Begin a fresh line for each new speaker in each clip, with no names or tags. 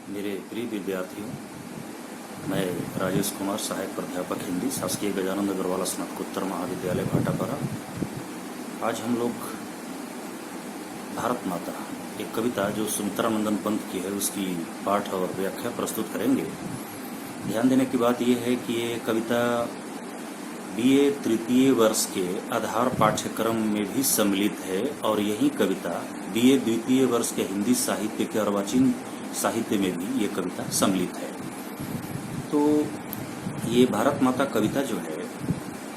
मेरे प्रिय विद्यार्थियों, मैं राजेश कुमार, सहायक प्राध्यापक हिंदी, शासकीय गजानंद अग्रवाल स्नातकोत्तर महाविद्यालय भाटापारा। आज हम लोग भारत माता, एक कविता जो सुमित्रानंदन पंत की है, उसकी पाठ और व्याख्या प्रस्तुत करेंगे। ध्यान देने की बात यह है कि ये कविता बीए तृतीय वर्ष के आधार पाठ्यक्रम में भी सम्मिलित है और यही कविता बीए द्वितीय वर्ष के हिंदी साहित्य के अर्वाचीन साहित्य में भी ये कविता सम्मिलित है। तो ये भारत माता कविता जो है,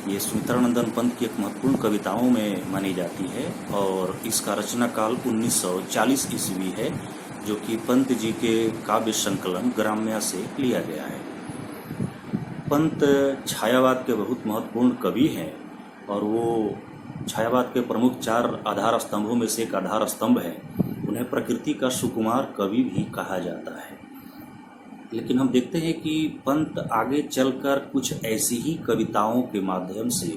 ये सुमित्रानंदन पंत की एक महत्वपूर्ण कविताओं में मानी जाती है और इसका रचना काल 1940 ईस्वी है, जो कि पंत जी के काव्य संकलन ग्राम्या से लिया गया है। पंत छायावाद के बहुत महत्वपूर्ण कवि हैं और वो छायावाद के प्रमुख 4 आधार स्तंभों में से एक आधार स्तंभ है। उन्हें प्रकृति का सुकुमार कवि भी कहा जाता है। लेकिन हम देखते हैं कि पंत आगे चलकर कुछ ऐसी ही कविताओं के माध्यम से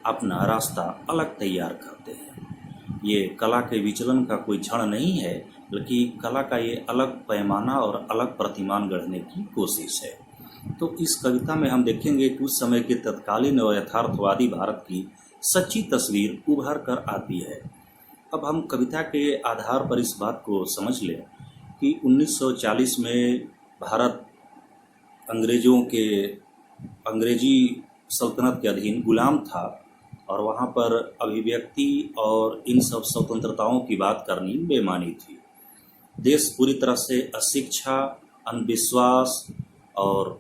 अपना रास्ता अलग तैयार करते हैं। ये कला के विचलन का कोई क्षण नहीं है, बल्कि कला का ये अलग पैमाना और अलग प्रतिमान गढ़ने की कोशिश है। तो इस कविता में हम देखेंगे कि उस समय के तत्कालीन और यथार्थवादी भारत की सच्ची तस्वीर उभर कर आती है। अब हम कविता के आधार पर इस बात को समझ लें कि 1940 में भारत अंग्रेजी सल्तनत के अधीन गुलाम था और वहाँ पर अभिव्यक्ति और इन सब स्वतंत्रताओं की बात करनी बेमानी थी। देश पूरी तरह से अशिक्षा, अंधविश्वास और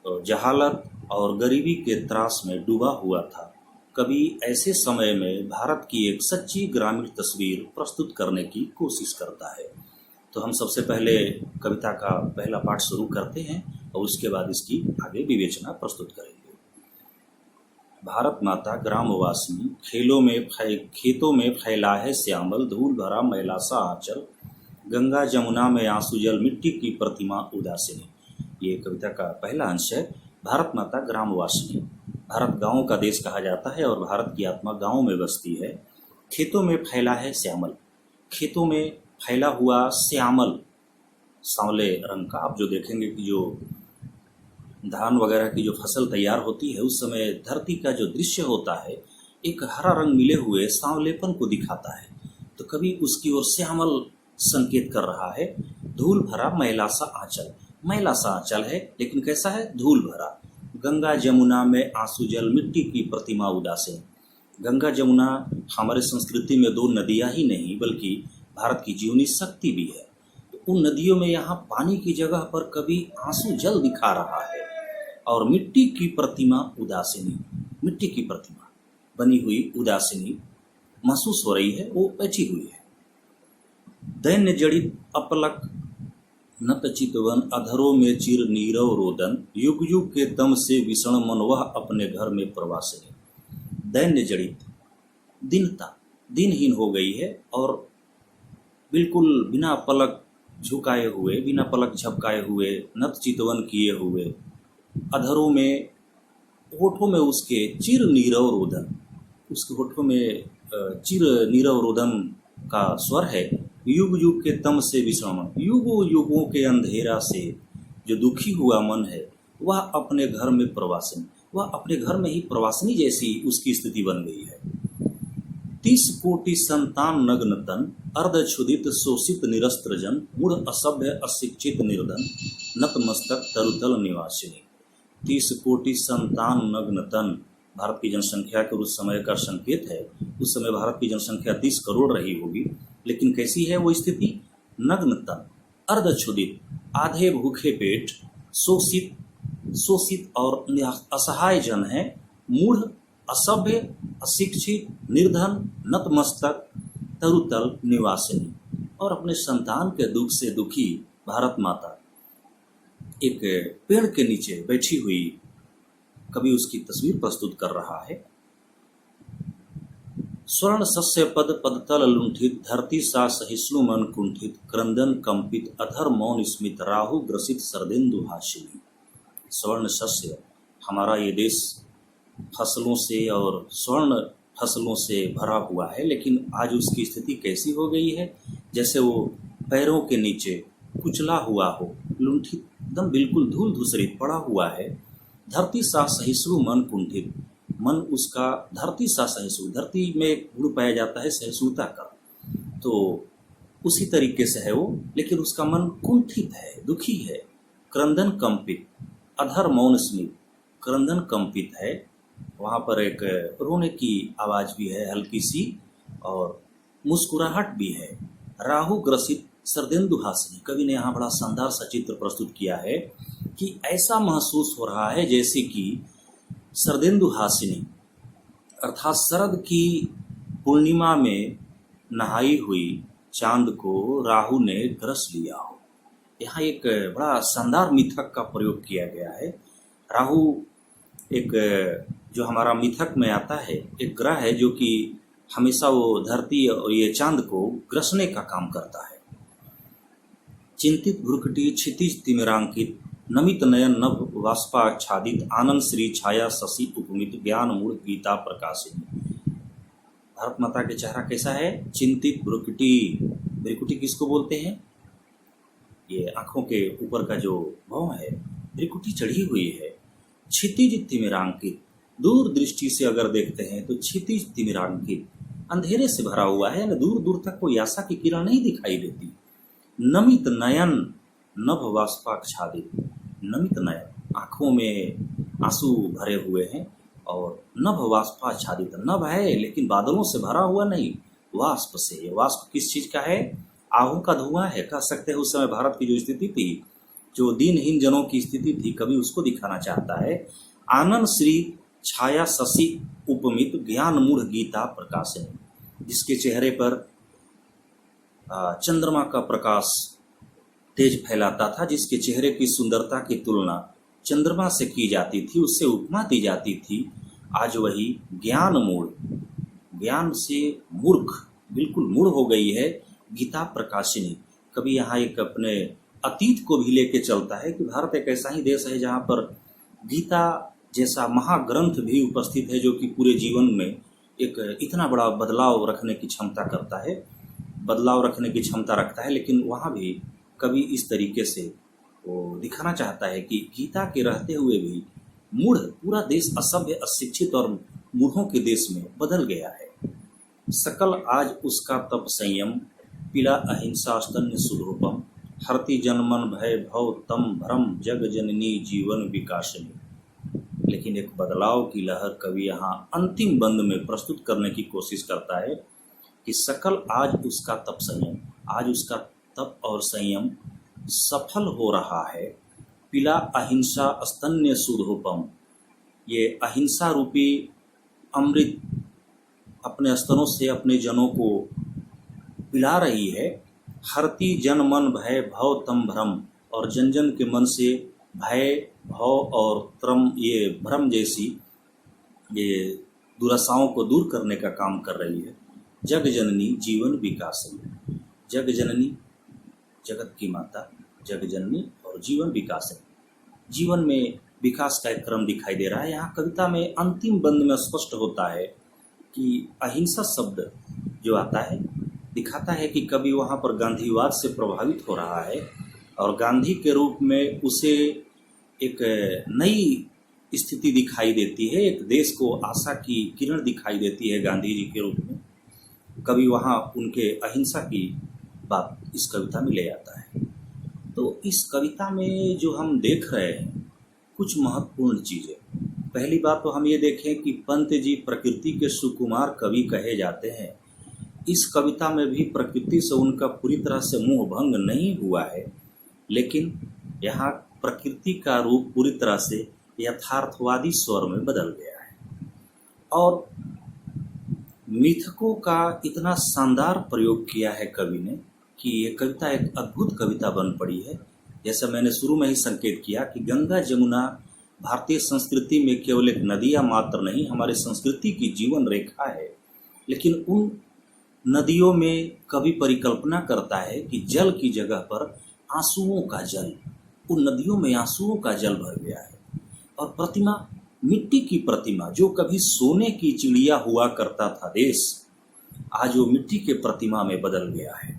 जहालत और गरीबी के त्रास में डूबा हुआ था। कवि ऐसे समय में भारत की एक सच्ची ग्रामीण तस्वीर प्रस्तुत करने की कोशिश करता है। तो हम सबसे पहले कविता का पहला पाठ शुरू करते हैं और उसके बाद इसकी आगे विवेचना प्रस्तुत करेंगे। भारत माता ग्रामवासिनी, खेतों में फैला है श्यामल, धूल भरा मैला सा आंचल, गंगा जमुना में आंसू जल, मिट्टी की प्रतिमा उदासीनी। ये कविता का पहला अंश है। भारत माता ग्रामवासिनी। भारत गांवों का देश कहा जाता है और भारत की आत्मा गांवों में बसती है। खेतों में फैला है श्यामल, खेतों में फैला हुआ श्यामल, सांवले रंग का। आप जो देखेंगे कि जो धान वगैरह की जो फसल तैयार होती है, उस समय धरती का जो दृश्य होता है एक हरा रंग मिले हुए सांवलेपन को दिखाता है। तो कभी उसकी ओर श्यामल संकेत कर रहा है। धूल भरा मैला सा आंचल, मैला सा आंचल है लेकिन कैसा है? धूल भरा। गंगा जमुना में आंसू जल, मिट्टी की प्रतिमा उदासीन। गंगा जमुना हमारे संस्कृति में 2 नदियां ही नहीं बल्कि भारत की जीवनी शक्ति भी है। तो उन नदियों में यहाँ पानी की जगह पर कभी आंसू जल दिखा रहा है और मिट्टी की प्रतिमा उदासीनी, मिट्टी की प्रतिमा बनी हुई उदासीनी महसूस हो रही है, वो बैठी हुई है। दैन्य जड़ित अपलक नत चितवन, अधरों में चिर नीरव रोदन, युग युग के तम से विषण मन, वह अपने घर में प्रवासिनी। दैन्य जड़ित, दीनता, दिनहीन हो गई है और बिल्कुल बिना पलक झुकाए हुए, बिना पलक झपकाए हुए, नत चितवन किए हुए, अधरों में, होठों में उसके चिर नीरव रोदन, उसके होठों में चिर नीरव रोदन का स्वर है। युग युग के तम से विषम, युगों युगों के अंधेरा से जो दुखी हुआ मन है, वह अपने घर में प्रवासिनी, वह अपने घर में ही प्रवासिनी जैसी उसकी स्थिति बन गई है। 30 कोटि संतान नग्न तन, अर्धक्षुदित शोषित निरस्त्र जन, मूढ़ असभ्य अशिक्षित निर्धन, नतमस्तक तरुतल निवासिनी। 30 कोटि संतान नग्न तन भारत की जनसंख्या के उस समय का संकेत है। उस समय भारत की जनसंख्या 30 करोड़ रही होगी, लेकिन कैसी है वो स्थिति? नग्न तन, अर्धक्षुदित, आधे भूखे पेट, शोषित और असहाय जन है, मूढ़, असभ्य, अशिक्षित, निर्धन, नतमस्तक, तरुतल निवासिनी। और अपने संतान के दुख से दुखी भारत माता एक पेड़ के नीचे बैठी हुई कभी उसकी तस्वीर प्रस्तुत कर रहा है। स्वर्ण सस्य पद पदतल लुंठित, धरती सा सहिष्णु मन कुंठित, क्रंदन कंपित, अधर मौन स्मित, राहु ग्रसित सर्देन्दु हाशिनी। स्वर्ण सस्य, हमारा ये देश फसलों से और स्वर्ण फसलों से भरा हुआ है, लेकिन आज उसकी स्थिति कैसी हो गई है? जैसे वो पैरों के नीचे कुचला हुआ हो, लुंठित एकदम बिल्कुल धूल धूसरित पड़ा हुआ है। धरती सा सहिष्णु मन कुंठित, मन उसका धरती सा सहिष्णु, धरती में एक गुण पाया जाता है सहिष्णुता का, तो उसी तरीके से है वो, लेकिन उसका मन कुंठित है, दुखी है। क्रंदन कंपित, अधर मौन स्मित, क्रंदन कंपित है, वहाँ पर एक रोने की आवाज़ भी है हल्की सी, और मुस्कुराहट भी है। राहु ग्रसित सर्देंदु हासिनी, कवि ने यहाँ बड़ा शानदार सा चित्र प्रस्तुत किया है कि ऐसा महसूस हो रहा है जैसे कि सर्देंदु हासिनी अर्थात शरद की पूर्णिमा में नहाई हुई चांद को राहु ने ग्रस लिया हो। यहाँ एक बड़ा शानदार मिथक का प्रयोग किया गया है। राहु एक जो हमारा मिथक में आता है, एक ग्रह है जो कि हमेशा वो धरती और ये चांद को ग्रसने का काम करता है। चिंतित भ्रुकुटी क्षितिज तिमिरांकित, नमित नयन नभ वाष्पाच्छादित, आनंद श्री छाया शशि उपमित, ज्ञान मूढ़ गीता प्रकाशिनी। भारत माता के चेहरा कैसा है? चिंतित भ्रुकुटी। भ्रुकुटी किसको बोलते हैं? ये आंखों के ऊपर का जो भौं है, भ्रुकुटी चढ़ी हुई है। क्षितिज तिमिरांकित, दूर दृष्टि से अगर देखते हैं तो क्षितिज तिमिरांकित, अंधेरे से भरा हुआ है, न दूर दूर तक कोई आशा की किरण नहीं दिखाई देती। नमित नयन नभ वाष्पाच्छादित, नमित नयन, आंखों में आंसू भरे हुए हैं, और नभ वाष्पाच्छादित, नभ है लेकिन बादलों से भरा हुआ नहीं, वाष्प से। ये वाष्प किस चीज का है? आहू का धुआं है, कह सकते हैं। उस समय भारत की जो स्थिति थी, जो दीनहीन जनों की स्थिति थी, कभी उसको दिखाना चाहता है। आनंद श्री छाया शशि उपमित, ज्ञान मूढ़ गीता प्रकाशिनी, जिसके चेहरे पर चंद्रमा का प्रकाश तेज फैलाता था, जिसके चेहरे की सुंदरता की तुलना चंद्रमा से की जाती थी, उससे उपमा दी जाती थी। आज वही ज्ञान मूढ़, ज्ञान से मूर्ख, बिल्कुल मूढ़ हो गई है गीता प्रकाशिनी। कभी यहाँ एक अपने अतीत को भी लेके चलता है कि भारत एक ऐसा ही देश है जहाँ पर गीता जैसा महाग्रंथ भी उपस्थित है, जो कि पूरे जीवन में एक इतना बड़ा बदलाव रखने की क्षमता करता है, बदलाव रखने की क्षमता रखता है। लेकिन वहाँ भी कभी इस तरीके से वो दिखाना चाहता है कि गीता के रहते हुए भी मूढ़, पूरा देश असभ्य, अशिक्षित और मूढ़ों के देश में बदल गया है। सकल आज उसका तप संयम, पीला अहिंसा स्तन्य सुरूपम, हरति जनमन भय भव तम भ्रम, जग जननी जीवन विकासिनी। लेकिन एक बदलाव की लहर कवि यहाँ अंतिम बंद में प्रस्तुत करने की कोशिश करता है कि सकल आज उसका तप संयम, आज उसका तप और संयम सफल हो रहा है। पिला अहिंसा स्तन्य सुधोपम, ये अहिंसा रूपी अमृत अपने स्तनों से अपने जनों को पिला रही है। हरती जन मन भय भव तम भ्रम, और जन जन के मन से भय, भव और त्रम, ये भ्रम जैसी ये दुराशाओं को दूर करने का काम कर रही है। जग जननी जीवन विकासिनी, जग जननी जगत की माता, जग जननी और जीवन विकासिनी, जीवन में विकास का एक क्रम दिखाई दे रहा है। यहाँ कविता में अंतिम बंद में स्पष्ट होता है कि अहिंसा शब्द जो आता है दिखाता है कि कवि वहाँ पर गांधीवाद से प्रभावित हो रहा है, और गांधी के रूप में उसे एक नई स्थिति दिखाई देती है, एक देश को आशा की किरण दिखाई देती है गांधी जी के रूप में। कवि वहाँ उनके अहिंसा की बात इस कविता में ले आता है। तो इस कविता में जो हम देख रहे हैं कुछ महत्वपूर्ण चीज़ें, पहली बात तो हम ये देखें कि पंत जी प्रकृति के सुकुमार कवि कहे जाते हैं। इस कविता में भी प्रकृति से उनका पूरी तरह से मोह भंग नहीं हुआ है, लेकिन यहाँ प्रकृति का रूप पूरी तरह से यथार्थवादी स्वर में बदल गया है। और मिथकों का इतना शानदार प्रयोग किया है कवि ने कि ये कविता एक अद्भुत कविता बन पड़ी है। जैसा मैंने शुरू में ही संकेत किया कि गंगा जमुना भारतीय संस्कृति में केवल एक नदियाँ मात्र नहीं, हमारे संस्कृति की जीवन रेखा है। लेकिन उन नदियों में कवि परिकल्पना करता है कि जल की जगह पर आंसुओं का जल, उन नदियों में आंसुओं का जल भर गया है। और प्रतिमा, मिट्टी की प्रतिमा, जो कभी सोने की चिड़िया हुआ करता था देश, आज वो मिट्टी के प्रतिमा में बदल गया है।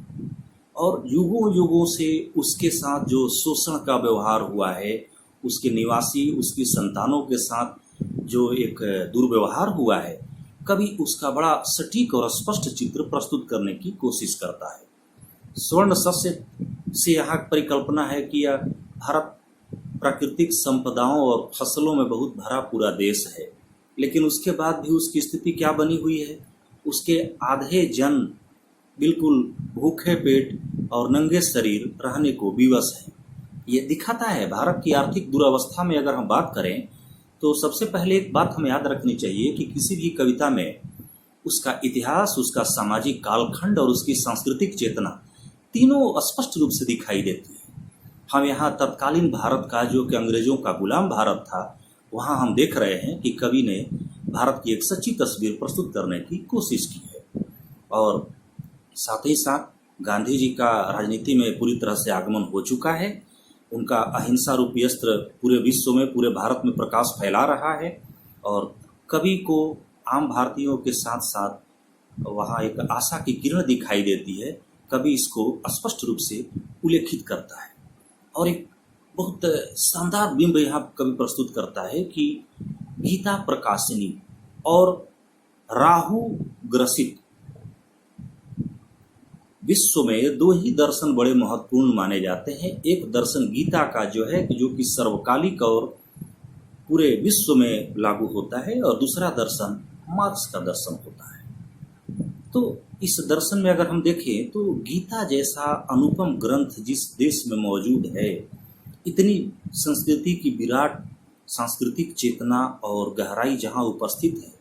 और युगों युगों से उसके साथ जो शोषण का व्यवहार हुआ है, उसके निवासी उसकी संतानों के साथ जो एक दुर्व्यवहार हुआ है, कवि उसका बड़ा सटीक और स्पष्ट चित्र प्रस्तुत करने की कोशिश करता है। स्वर्ण सस्य से यहाँ परिकल्पना है कि यह भारत प्राकृतिक संपदाओं और फसलों में बहुत भरा पूरा देश है, लेकिन उसके बाद भी उसकी स्थिति क्या बनी हुई है? उसके आधे जन बिल्कुल भूखे पेट और नंगे शरीर रहने को विवश है। ये दिखाता है भारत की आर्थिक दुरावस्था में। अगर हम बात करें तो सबसे पहले एक बात हमें याद रखनी चाहिए कि किसी भी कविता में उसका इतिहास, उसका सामाजिक कालखंड और उसकी सांस्कृतिक चेतना तीनों स्पष्ट रूप से दिखाई देती है। हम यहाँ तत्कालीन भारत का, जो कि अंग्रेजों का गुलाम भारत था, वहाँ हम देख रहे हैं कि कवि ने भारत की एक सच्ची तस्वीर प्रस्तुत करने की कोशिश की है। और साथ ही साथ गांधी जी का राजनीति में पूरी तरह से आगमन हो चुका है। उनका अहिंसा रूपी अस्त्र पूरे विश्व में, पूरे भारत में प्रकाश फैला रहा है और कवि को आम भारतीयों के साथ साथ वहाँ एक आशा की किरण दिखाई देती है। कवि इसको स्पष्ट रूप से उल्लेखित करता है और एक बहुत शानदार बिंब यहाँ कवि प्रस्तुत करता है कि गीता प्रकाशिनी और राहु ग्रसित विश्व में दो ही दर्शन बड़े महत्वपूर्ण माने जाते हैं। एक दर्शन गीता का जो है, जो कि सर्वकालिक और पूरे विश्व में लागू होता है, और दूसरा दर्शन मार्क्स का दर्शन होता है। तो इस दर्शन में अगर हम देखें तो गीता जैसा अनुपम ग्रंथ जिस देश में मौजूद है, इतनी संस्कृति की विराट सांस्कृतिक चेतना और गहराई जहाँ उपस्थित है,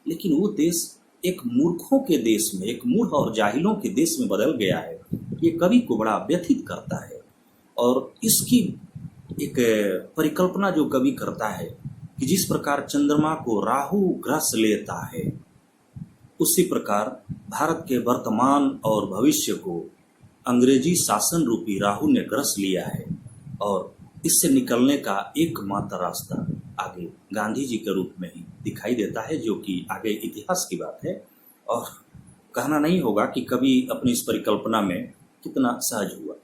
लेकिन वो देश एक मूर्खों के देश में, एक मूर्ख और जाहिलों के देश में बदल गया है। ये कवि को बड़ा व्यथित करता है। और इसकी एक परिकल्पना जो कवि करता है कि जिस प्रकार चंद्रमा को राहु ग्रस लेता है, उसी प्रकार भारत के वर्तमान और भविष्य को अंग्रेजी शासन रूपी राहु ने ग्रस लिया है। और इससे निकलने का एकमात्र रास्ता आगे गांधी जी के रूप में ही दिखाई देता है, जो कि आगे इतिहास की बात है। और कहना नहीं होगा कि कवि अपनी इस परिकल्पना में कितना सहज हुआ।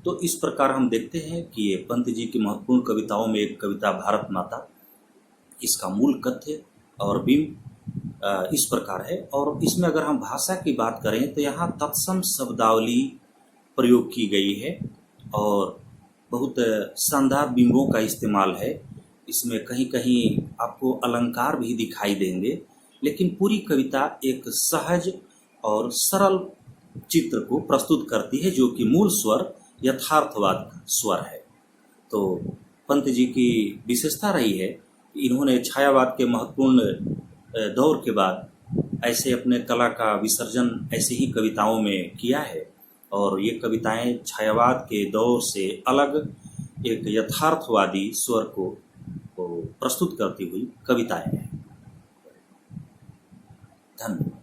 तो इस प्रकार हम देखते हैं कि ये पंत जी की महत्वपूर्ण कविताओं में एक कविता भारत माता, इसका मूल कथ्य और बिंब इस प्रकार है। और इसमें अगर हम भाषा की बात करें तो यहाँ तत्सम शब्दावली प्रयोग की गई है और बहुत शानदार बिंबों का इस्तेमाल है। इसमें कहीं कहीं आपको अलंकार भी दिखाई देंगे, लेकिन पूरी कविता एक सहज और सरल चित्र को प्रस्तुत करती है, जो कि मूल स्वर यथार्थवाद का स्वर है। तो पंत जी की विशेषता रही है कि इन्होंने छायावाद के महत्वपूर्ण दौर के बाद ऐसे अपने कला का विसर्जन ऐसे ही कविताओं में किया है। और ये कविताएं छायावाद के दौर से अलग एक यथार्थवादी स्वर को प्रस्तुत करती हुई कविताएं हैं। धन्यवाद।